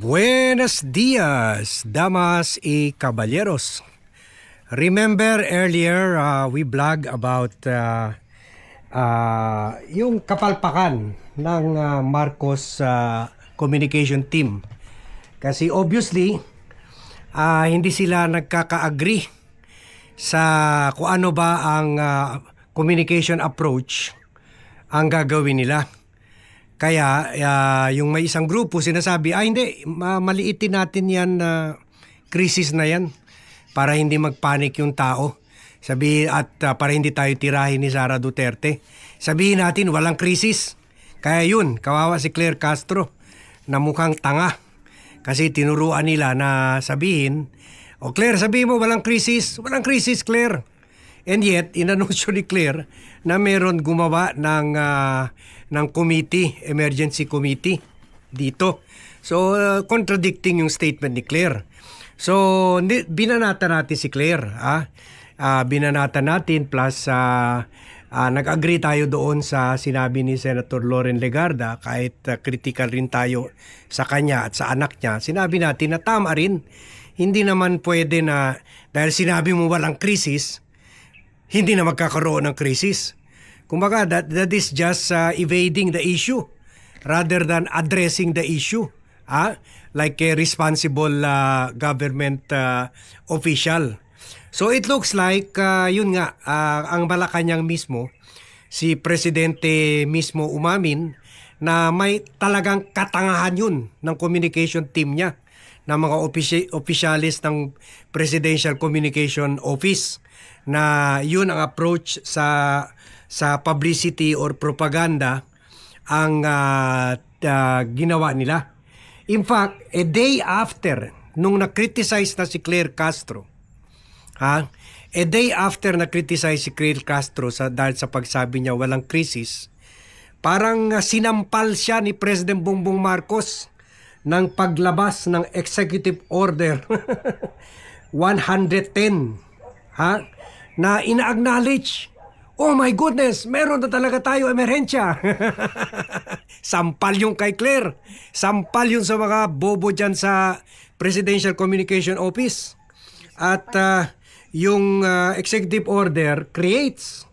Buenos dias, damas y caballeros. Remember earlier we vlog about yung kapalpakan ng Marcos communication team. Kasi obviously hindi sila nagkaka-agree sa kung ano ba ang communication approach ang gagawin nila. Kaya yung may isang grupo sinasabi, hindi, maliitin natin yan krisis na yan para hindi magpanik yung tao. Para hindi tayo tirahin ni Sara Duterte. Sabihin natin walang krisis. Kaya yun, kawawa si Claire Castro na mukhang tanga. Kasi tinuruan nila na sabihin, Claire, sabihin mo walang krisis. Walang krisis, Claire. And yet, inanunsyo ni Claire na meron gumawa ng committee, emergency committee dito. So, contradicting yung statement ni Claire. So, binanata natin si Claire. Binanata natin plus nag-agree tayo doon sa sinabi ni Senator Loren Legarda kahit critical rin tayo sa kanya at sa anak niya. Sinabi natin na tama rin. Hindi naman pwede na dahil sinabi mo walang krisis, hindi na magkakaroon ng krisis. Kumbaga, that is just evading the issue rather than addressing the issue. Like a responsible government official. So it looks like, yun nga, ang Malacanang mismo, si Presidente mismo umamin na may talagang katangahan yun ng communication team niya, ng mga officialis ng Presidential Communication Office, na yun ang approach sa publicity or propaganda ang ginawa nila. In fact, a day after nung na-criticize na si Claire Castro, a day after na-criticize si Claire Castro dahil sa pagsabi niya walang krisis, parang sinampal siya ni President Bongbong Marcos ng paglabas ng Executive Order 110 na ina-acknowledge, oh my goodness, meron na talaga tayo emerhensya. Sampal yung kay Claire. Sampal yung sa mga bobo dyan sa Presidential Communication Office. At yung executive order creates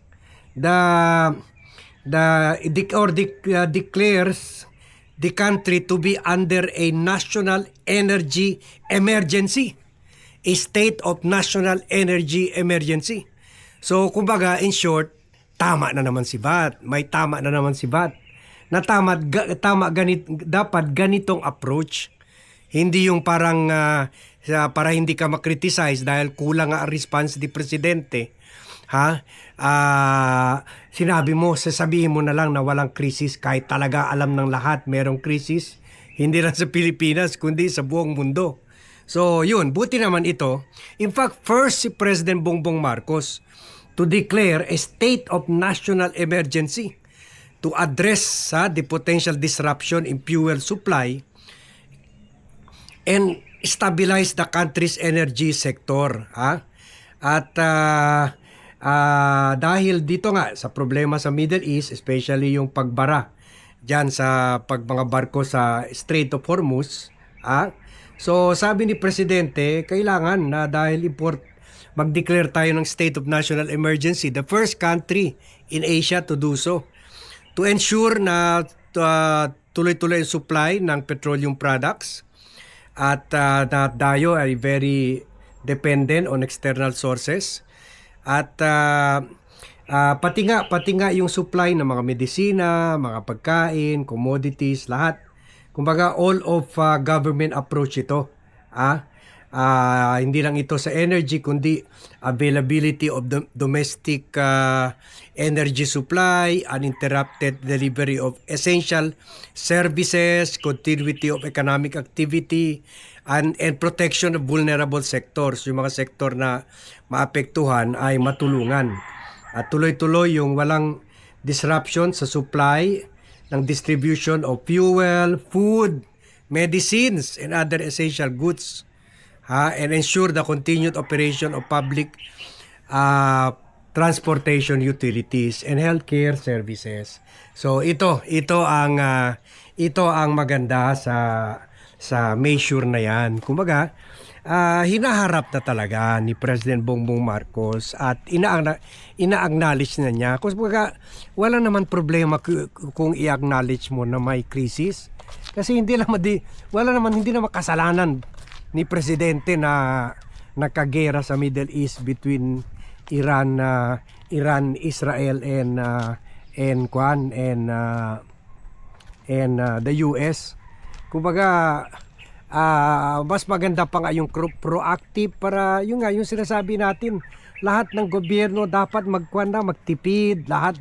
declares the country to be under a national energy emergency. A state of national energy emergency. So, kumbaga, in short, tama na naman si Bat. May tama na naman si Bat. Na dapat ganitong approach. Hindi yung parang para hindi ka makriticize dahil kulang ang response ni Presidente. Sinabi mo, sasabihin mo na lang na walang krisis kahit talaga alam ng lahat merong krisis. Hindi lang sa Pilipinas, kundi sa buong mundo. So, yun, buti naman ito. In fact, first si President Bongbong Marcos to declare a state of national emergency to address the potential disruption in fuel supply and stabilize the country's energy sector. At dahil dito nga sa problema sa Middle East, especially yung pagbara dyan sa mga barko sa Strait of Hormuz, so sabi ni Presidente, kailangan na dahil mag-declare tayo ng state of national emergency, the first country in Asia to do so, to ensure na tuloy-tuloy ang supply ng petroleum products at na tayo ay very dependent on external sources at pati nga yung supply ng mga medisina, mga pagkain, commodities, lahat. Kumbaga, all of government approach ito. Hindi lang ito sa energy, kundi availability of the domestic energy supply, uninterrupted delivery of essential services, continuity of economic activity, and protection of vulnerable sectors. Yung mga sektor na maapektuhan ay matulungan. At tuloy-tuloy yung walang disruption sa supply ng distribution of fuel, food, medicines, and other essential goods, and ensure the continued operation of public transportation utilities and healthcare services. So ito ang maganda sa measure na yan. Kumbaga, hinaharap na talaga ni President Bongbong Marcos at ina-acknowledge na niya. Kumbaga, wala naman problema kung i-acknowledge mo na may crisis. Kasi hindi naman kasalanan ni Presidente na nakagera sa Middle East between Iran, Israel and the US. Kumbaga, mas maganda pa nga yung proactive para yung sinasabi natin, lahat ng gobyerno dapat magtipid, lahat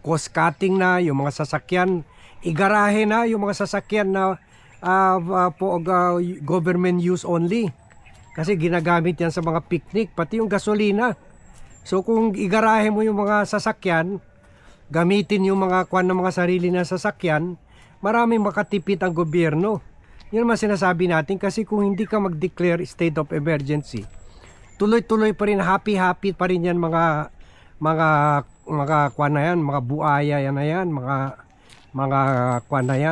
cost cutting na, yung mga sasakyan igarahe na, yung mga sasakyan na government use only, kasi ginagamit yan sa mga picnic, pati yung gasolina. So kung igarahe mo yung mga sasakyan, gamitin yung mga mga sarili na sasakyan, maraming makatipid ang gobyerno. Yun naman sinasabi natin, kasi kung hindi ka mag-declare state of emergency, tuloy-tuloy pa rin, happy pa rin yan mga mga buaya yan,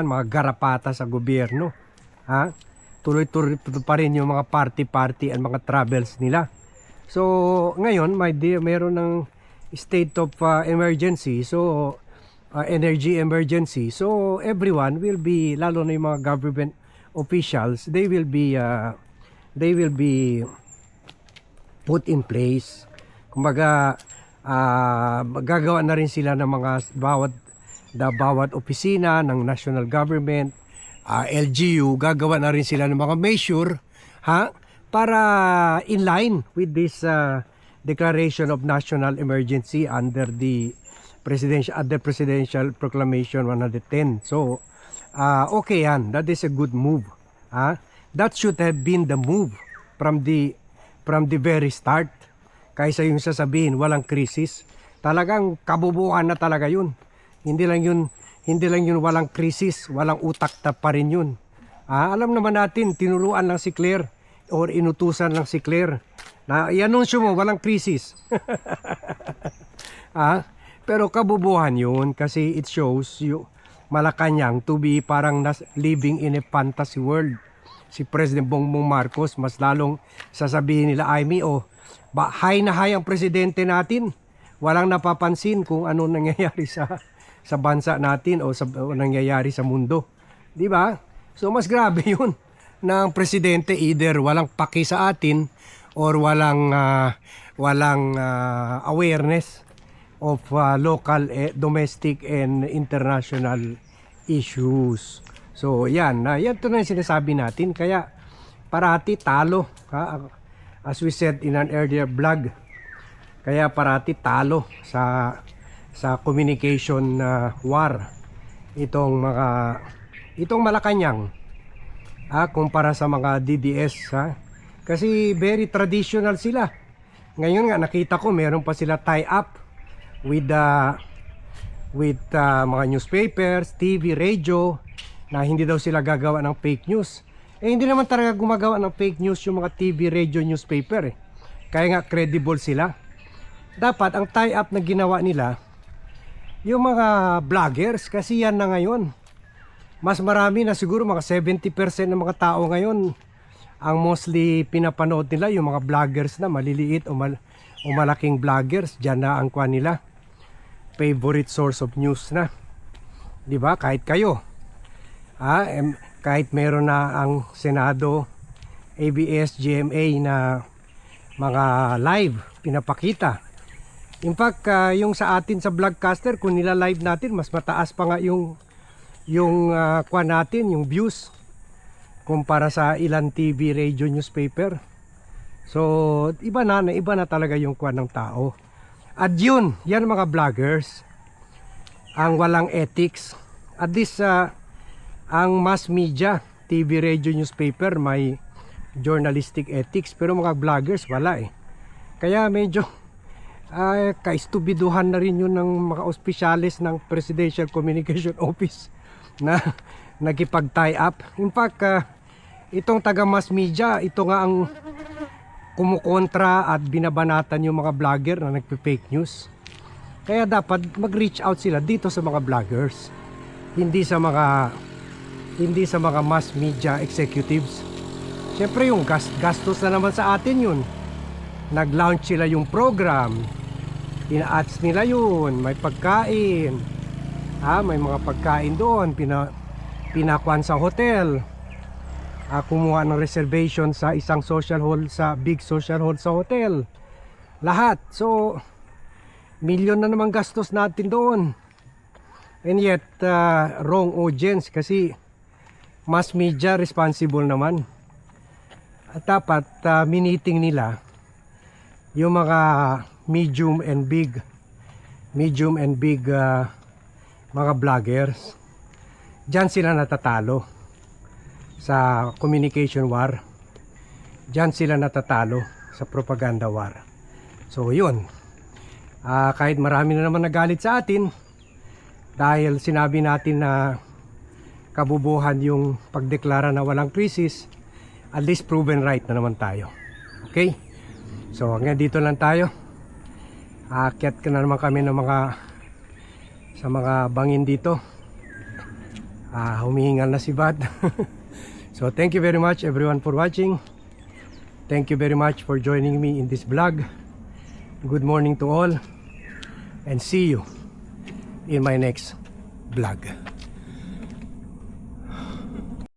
mga garapata sa gobyerno. Ha? Tuloy-tuloy pa rin yung mga party and mga travels nila. So ngayon mayroon ng state of emergency, so energy emergency. So everyone will be, lalo na yung mga government officials, they will be put in place. Kumbaga, gagawa na rin sila ng mga bawat opisina ng national government, LGU, gagawa na rin sila ng mga measure, para in line with this declaration of national emergency under the presidential proclamation 110. So okay yan, that is a good move. That should have been the move from the very start, kaysa yung sasabihin walang krisis. Talagang kabubuhan na talaga yun. Hindi lang yun walang krisis, walang utak na pa rin yun. Alam naman natin, tinuruan lang si Claire or inutusan lang si Claire na i-anunsyo mo walang krisis. Pero kabubuhan yun, kasi it shows you Malacanang to be parang living in a fantasy world. Si President Bongbong Marcos, mas lalong sasabihin nila, high na high ang presidente natin. Walang napapansin kung ano nangyayari sa bansa natin o nangyayari sa mundo. Di ba? So mas grabe yun na ang presidente either walang paki sa atin or walang awareness of local, domestic and international issues. So yan na yung sinasabi natin, kaya parati talo, as we said in an earlier vlog, kaya parati talo sa communication war itong Malacanang, kumpara sa mga DDS, kasi very traditional sila. Ngayon nga nakita ko meron pa sila tie up with mga newspapers, TV, radio, na hindi daw sila gagawa ng fake news. Hindi naman talaga gumagawa ng fake news yung mga TV, radio, newspaper. Kaya nga credible sila. Dapat ang tie-up na ginawa nila yung mga vloggers, kasi yan na ngayon. Mas marami na, siguro mga 70% ng mga tao ngayon ang mostly pinapanood nila yung mga vloggers na maliliit o malaking vloggers. Diyan na ang kuha nila, favorite source of news na. Di ba? Kahit kayo, kahit meron na ang Senado, ABS, GMA na mga live pinapakita. In fact, yung sa atin sa vlogcaster, kung nila-live natin, mas mataas pa nga yung kuha natin, yung views, kumpara sa ilang TV, radio, newspaper. So iba na talaga yung kuha ng tao. At yan mga vloggers ang walang ethics. At least ang mass media, TV, radio, newspaper may journalistic ethics, pero mga vloggers wala Kaya medyo kaistubiduhan na rin yun ng mga opisyalis ng Presidential Communication Office na nagkipag-tie up. In fact, itong taga mass media, ito nga ang kumukontra at binabanatan yung mga vlogger na nagpe-fake news. Kaya dapat mag-reach out sila dito sa mga vloggers, hindi sa mga hindi sa mga mass media executives. Siyempre yung gastos na naman sa atin yun. Nag-launch sila yung program, ina-ads nila yun, may pagkain, may mga pagkain doon, pinakuan sa hotel, kumuha ng reservation sa isang social hall, sa big social hall sa hotel, lahat. So milyon na naman gastos natin doon, and yet wrong audience, kasi mass media responsible naman. At dapat miniting nila yung mga medium and big mga vloggers. Diyan sila natatalo sa communication war. Diyan sila natatalo sa propaganda war. So yun, kahit marami na naman nagalit sa atin dahil sinabi natin na kabubuhan yung pagdeklara na walang krisis, at least proven right na naman tayo. Okay? So hanggang dito lang tayo. Aakyat ka na naman kami ng sa mga bangin dito. Humihingal na si Bad. So thank you very much everyone for watching. Thank you very much for joining me in this vlog. Good morning to all, and see you in my next vlog.